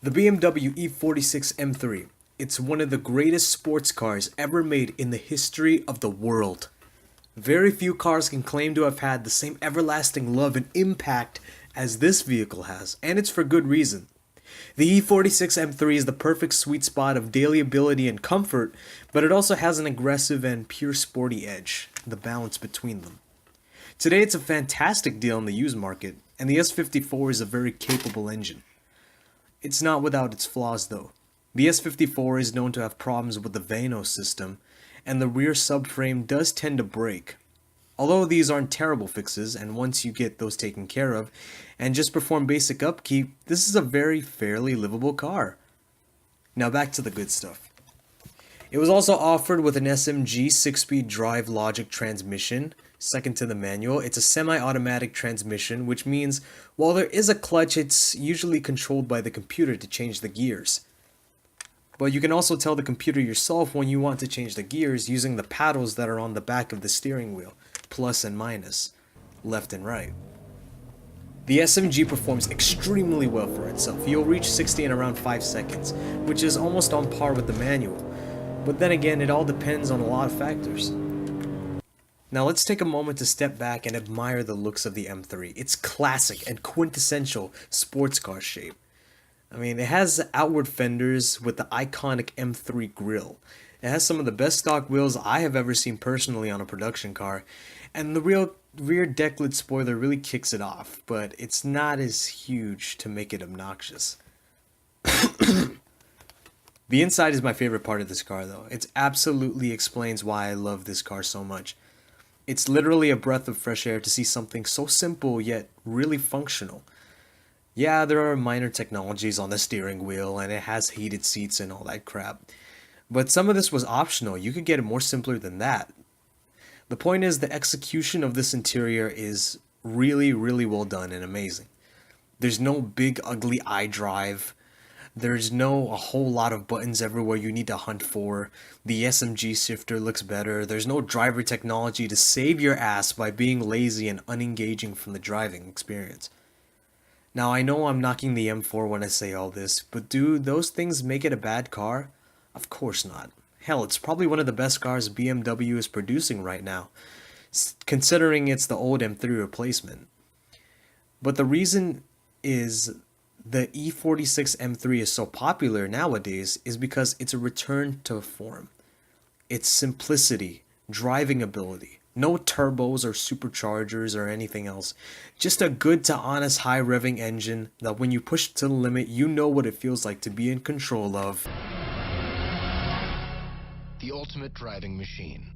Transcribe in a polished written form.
The BMW E46 M3. It's one of the greatest sports cars ever made in the history of the world. Very few cars can claim to have had the same everlasting love and impact as this vehicle has, and it's for good reason. The E46 M3 is the perfect sweet spot of daily ability and comfort, but it also has an aggressive and pure sporty edge, the balance between them. Today it's a fantastic deal in the used market, and the S54 is a very capable engine. It's not without its flaws though. The S54 is known to have problems with the Vano system, and the rear subframe does tend to break. Although these aren't terrible fixes, and once you get those taken care of, and just perform basic upkeep, this is a very fairly livable car. Now back to the good stuff. It was also offered with an SMG 6-speed drive logic transmission, second to the manual. It's a semi-automatic transmission, which means while there is a clutch, it's usually controlled by the computer to change the gears. But you can also tell the computer yourself when you want to change the gears using the paddles that are on the back of the steering wheel, plus and minus, left and right. The SMG performs extremely well for itself. You'll reach 60 in around 5 seconds, which is almost on par with the manual. But then again, it all depends on a lot of factors. Now let's take a moment to step back and admire the looks of the M3. It's classic and quintessential sports car shape. I mean, it has outward fenders with the iconic M3 grille. It has some of the best stock wheels I have ever seen personally on a production car, and the rear decklit spoiler really kicks it off, but it's not as huge to make it obnoxious. The inside is my favorite part of this car though. It absolutely explains why I love this car so much. It's literally a breath of fresh air to see something so simple yet really functional. Yeah, there are minor technologies on the steering wheel and it has heated seats and all that crap. But some of this was optional. You could get it more simpler than that. The point is the execution of this interior is really well done and amazing. There's no big ugly iDrive. There's no a whole lot of buttons everywhere you need to hunt for. The SMG shifter looks better. There's no driver technology to save your ass by being lazy and unengaging from the driving experience. Now I know I'm knocking the M4 when I say all this, but do those things make it a bad car? Of course not. Hell, it's probably one of the best cars BMW is producing right now, considering it's the old M3 replacement. But the reason is the E46 M3 is so popular nowadays is because it's a return to form. It's simplicity, driving ability, no turbos or superchargers or anything else. Just a good to honest high revving engine that when you push it to the limit, you know what it feels like to be in control of. The ultimate driving machine.